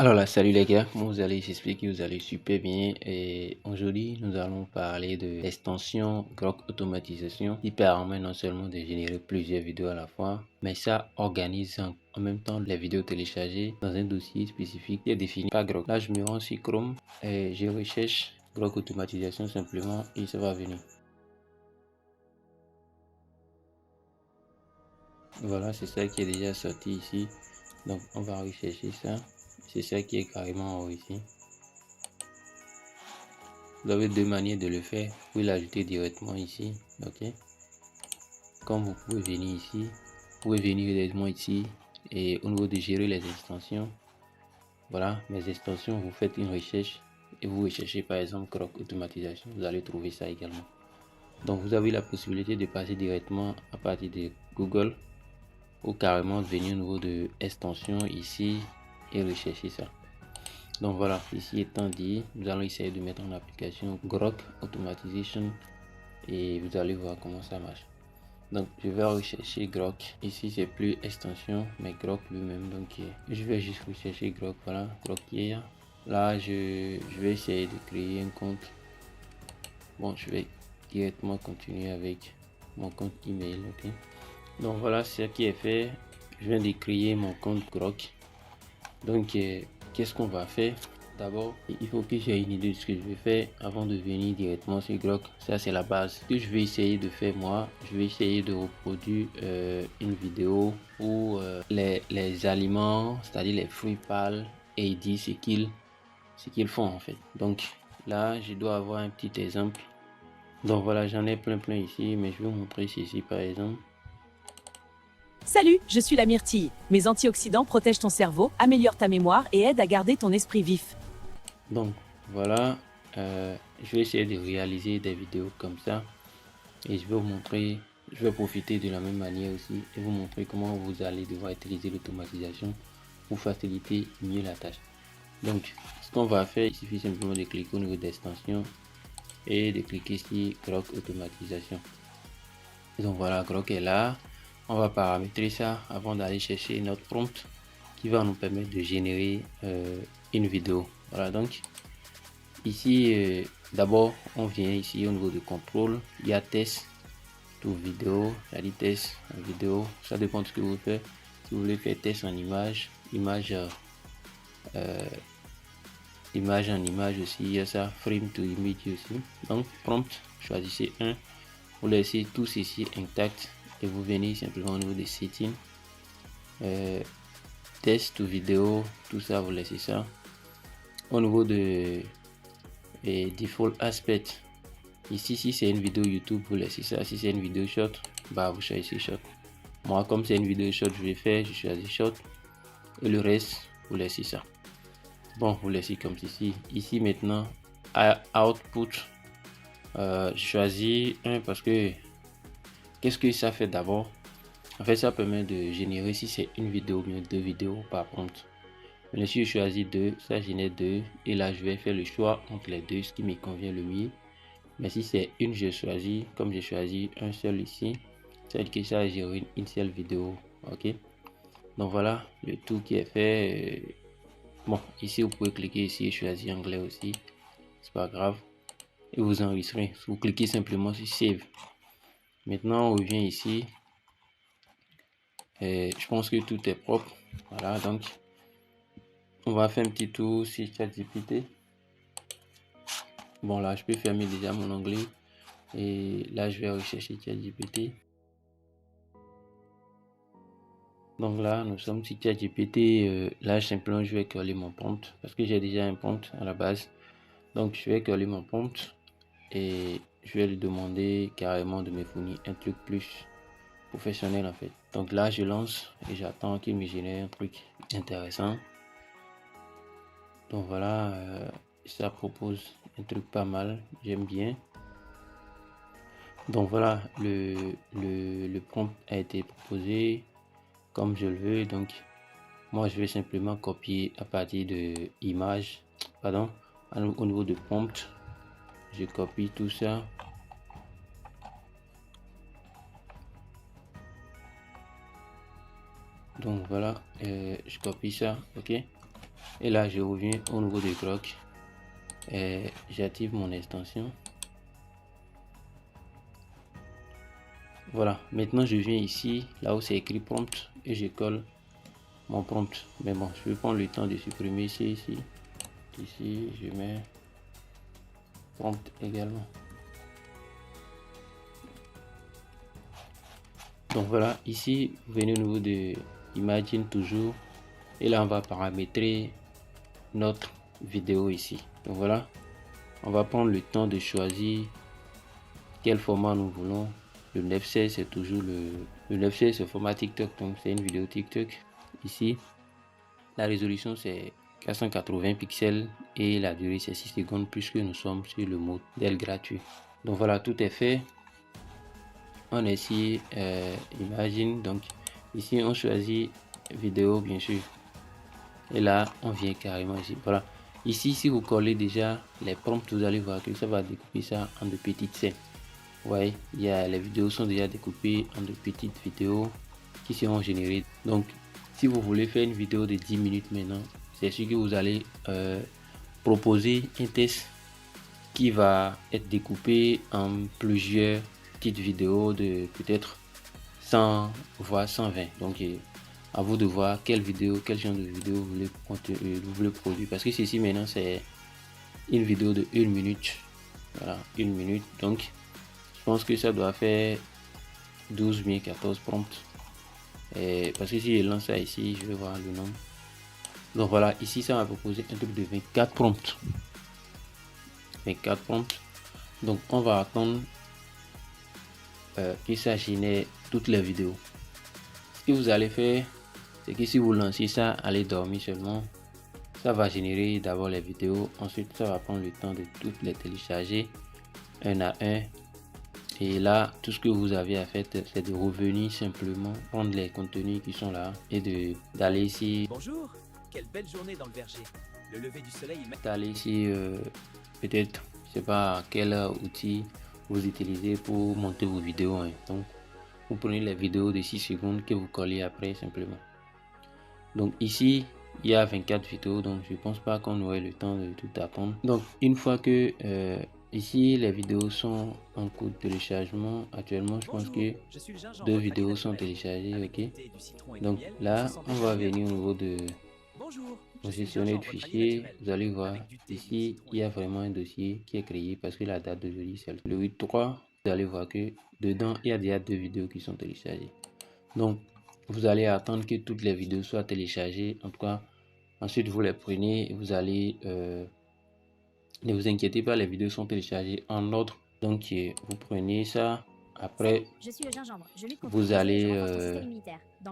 Alors là, salut les gars, comment vous allez? J'espère que vous allez super bien. Et aujourd'hui, nous allons parler de l'extension Grok Automatisation qui permet non seulement de générer plusieurs vidéos à la fois, mais ça organise en même temps les vidéos téléchargées dans un dossier spécifique qui est défini par Grok. Là, je me rends sur Chrome et je recherche Grok Automatisation simplement et ça va venir. Voilà, c'est ça qui est déjà sorti ici. Donc, on va rechercher ça. C'est ça qui est carrément en haut ici. Vous avez deux manières de le faire. Vous pouvez l'ajouter directement ici, ok. Comme vous pouvez venir ici, vous pouvez venir directement ici et au niveau de gérer les extensions, voilà, mes extensions, vous faites une recherche et vous recherchez par exemple Grok Automatisation, vous allez trouver ça également. Donc vous avez la possibilité de passer directement à partir de Google ou carrément venir au niveau de extension ici et rechercher ça. Donc voilà, ici étant dit, nous allons essayer de mettre en application Grok Automatisation et vous allez voir comment ça marche. Donc je vais rechercher Grok. Ici c'est plus extension mais Grok lui-même. Donc je vais juste rechercher Grok. Voilà, Grok hier. Là je vais essayer de créer un compte. Bon, je vais directement continuer avec mon compte email. Ok, donc voilà ce qui est fait. Je viens de créer mon compte Grok. Donc qu'est-ce qu'on va faire? D'abord, il faut que j'ai une idée de ce que je vais faire avant de venir directement sur Grok. Ça, c'est la base. Ce que je vais essayer de faire moi, je vais essayer de reproduire une vidéo où les aliments, c'est-à-dire les fruits pâles, et il dit ce qu'ils font en fait. Donc là, je dois avoir un petit exemple. Donc voilà, j'en ai plein ici, mais je vais vous montrer ceci par exemple. Salut, je suis la myrtille. Mes antioxydants protègent ton cerveau, améliorent ta mémoire et aident à garder ton esprit vif. Donc voilà, je vais essayer de réaliser des vidéos comme ça et je vais vous montrer, je vais profiter de la même manière aussi et vous montrer comment vous allez devoir utiliser l'automatisation pour faciliter mieux la tâche. Donc ce qu'on va faire, il suffit simplement de cliquer au niveau d'extension et de cliquer sur Grok Automatisation. Donc voilà, Grok est là. On va paramétrer ça avant d'aller chercher notre prompt qui va nous permettre de générer une vidéo. Voilà, donc ici d'abord on vient ici au niveau de contrôle, il y a test to vidéo, c'est-à-dire test en vidéo, ça dépend de ce que vous faites. Si vous voulez faire test en image, image en image aussi, il y a ça, frame to image aussi. Donc prompt, choisissez un, vous laissez tout ceci intact et vous venez simplement au niveau des settings, test to vidéo, tout ça vous laissez ça. Au niveau de default aspect, ici si c'est une vidéo YouTube vous laissez ça, si c'est une vidéo short bah vous choisissez short. Moi comme c'est une vidéo short je choisis short et le reste vous laissez ça. Bon, vous laissez comme ceci. Ici maintenant output, je choisis un parce que qu'est-ce que ça fait d'abord? En fait ça permet de générer si c'est une vidéo ou deux vidéos par prompt. Mais si je choisis deux, ça génère deux et là je vais faire le choix entre les deux, ce qui me convient le mieux. Mais si c'est une, je choisis, comme j'ai choisi un seul ici, c'est que ça j'ai une seule vidéo. Ok, donc voilà le tout qui est fait. Bon, ici vous pouvez cliquer ici et choisir anglais aussi, c'est pas grave, et vous enregistrez. Vous cliquez simplement sur save. Maintenant on revient ici et je pense que tout est propre. Voilà, donc on va faire un petit tour sur ChatGPT. Bon là je peux fermer déjà mon onglet et là je vais rechercher ChatGPT. Donc là nous sommes sur ChatGPT. Là simplement je vais coller mon prompt parce que j'ai déjà un prompt à la base. Donc je vais coller mon prompt et je vais lui demander carrément de me fournir un truc plus professionnel en fait. Donc là je lance et j'attends qu'il me génère un truc intéressant. Donc voilà, ça propose un truc pas mal, j'aime bien. Donc voilà, le prompt a été proposé comme je le veux. Donc moi je vais simplement copier à partir de image, pardon, au niveau de prompt, je copie tout ça. Donc voilà, je copie ça, ok. Et là, je reviens au niveau de Grok et j'active mon extension. Voilà, maintenant je viens ici, là où c'est écrit prompt, et je colle mon prompt. Mais bon, je vais prendre le temps de supprimer ici. Ici, je mets prompt également. Donc voilà, ici, vous venez au niveau de Imagine toujours. Et là, on va paramétrer notre vidéo ici. Donc voilà, on va prendre le temps de choisir quel format nous voulons. Le 916, c'est toujours le 916, c'est le format TikTok. Donc c'est une vidéo TikTok. Ici, la résolution c'est 480 pixels et la durée c'est 6 secondes puisque nous sommes sur le modèle gratuit. Donc voilà, tout est fait. On est ici Imagine, donc ici on choisit vidéo bien sûr, et là on vient carrément ici. Voilà, ici si vous collez déjà les prompts, vous allez voir que ça va découper ça en de petites scènes. Vous voyez, les vidéos sont déjà découpées en de petites vidéos qui seront générées. Donc si vous voulez faire une vidéo de 10 minutes maintenant, c'est sûr que vous allez proposer un test qui va être découpé en plusieurs petites vidéos de peut-être 100 voire 120. Donc à vous de voir quelle genre de vidéo vous voulez produire, parce que ceci maintenant c'est une vidéo de 1 minute. Voilà, 1 minute. Donc je pense que ça doit faire 12 bien 14 prompts, et parce que si je lance ça ici, je vais voir le nombre. Donc voilà, ici ça m'a proposé un truc de 24 prompts. 24 prompts. Donc on va attendre que ça génère toutes les vidéos. Ce que vous allez faire, c'est que si vous lancez ça, allez dormir seulement. Ça va générer d'abord les vidéos, ensuite ça va prendre le temps de toutes les télécharger un à un. Et là, tout ce que vous avez à faire, c'est de revenir simplement prendre les contenus qui sont là et d'aller ici. Bonjour, quelle belle journée dans le verger. Le lever du soleil est D'aller ici, peut-être, je sais pas quel outil vous utilisez pour monter vos vidéos, hein. Donc, vous prenez les vidéos de 6 secondes que vous collez après simplement. Donc ici, il y a 24 vidéos, donc je pense pas qu'on aurait le temps de tout apprendre. Donc une fois que ici les vidéos sont en cours de téléchargement, actuellement je pense que 2 vidéos sont téléchargées, ok. Donc là on va venir au niveau de gestionnaire de fichiers. Vous allez voir ici il y a vraiment un dossier qui est créé parce que la date d'aujourd'hui c'est le 8/3. Vous allez voir que dedans il y a déjà 2 vidéos qui sont téléchargées. Donc vous allez attendre que toutes les vidéos soient téléchargées, en tout cas. Ensuite vous les prenez et vous allez ne vous inquiétez pas, les vidéos sont téléchargées en ordre. Donc vous prenez ça, après vous allez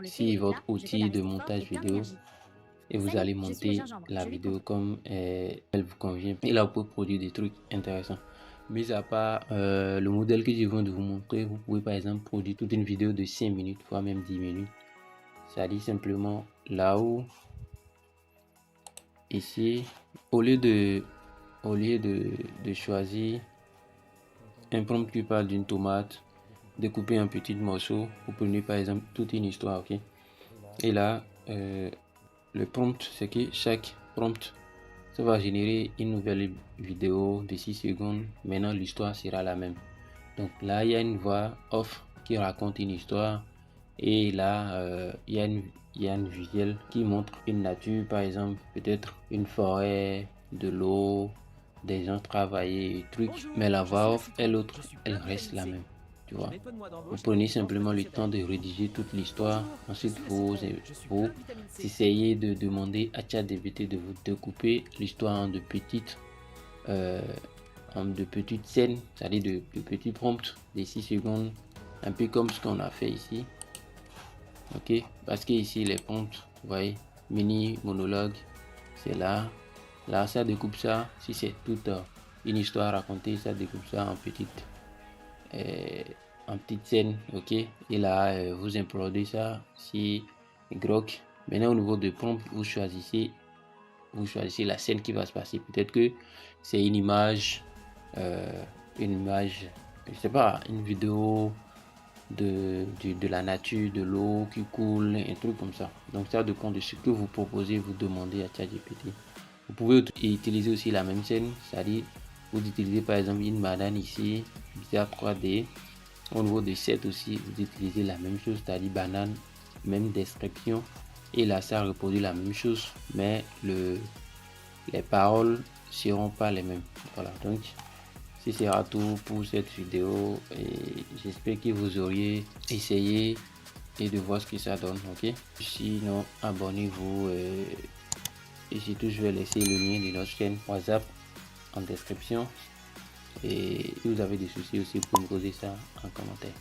si votre outil de montage vidéo et vous allez monter la vidéo comme elle vous convient, et là vous pouvez produire des trucs intéressants. Mis à part le modèle que je viens de vous montrer, vous pouvez par exemple produire toute une vidéo de 5 minutes voire même 10 minutes. Ça dit simplement là-haut ici, au lieu de choisir un prompt qui parle d'une tomate découpée en petits morceaux, vous prenez par exemple toute une histoire, ok. Et là le prompt, c'est que chaque prompt ça va générer une nouvelle vidéo de 6 secondes. Maintenant l'histoire sera la même. Donc là il y a une voix off qui raconte une histoire, et là il y a une visuelle qui montre une nature, par exemple peut-être une forêt, de l'eau, des gens travailler et trucs. Bonjour, mais la voix off je elle reste la même, tu vois. Vous Vous prenez simplement le temps de rédiger toute l'histoire, ensuite vous essayez de demander à ChatGPT de vous découper l'histoire en de petites scènes, c'est-à-dire de petits prompts de 6 secondes, un peu comme ce qu'on a fait ici, ok. Parce que ici les prompts, vous voyez, mini monologue, c'est là ça découpe ça. Si c'est toute une histoire racontée, ça découpe ça en petites scènes, ok. Et là vous implodez ça si Grok. Maintenant au niveau de prompt, vous choisissez la scène qui va se passer. Peut-être que c'est une image, je sais pas, une vidéo de la nature, de l'eau qui coule, un truc comme ça. Donc ça dépend de ce que vous proposez, vous demandez à ChatGPT. Vous pouvez utiliser aussi la même scène, c'est-à-dire vous utilisez par exemple une banane ici, bizarre 3D. Au niveau de 7 aussi, vous utilisez la même chose, c'est-à-dire banane, même description. Et là, ça reproduit la même chose, mais les paroles seront pas les mêmes. Voilà, donc ce sera tout pour cette vidéo et j'espère que vous auriez essayé et de voir ce que ça donne. Ok, sinon abonnez-vous et surtout je vais laisser le lien de notre chaîne WhatsApp en description et si vous avez des soucis aussi vous pouvez me poser ça en commentaire.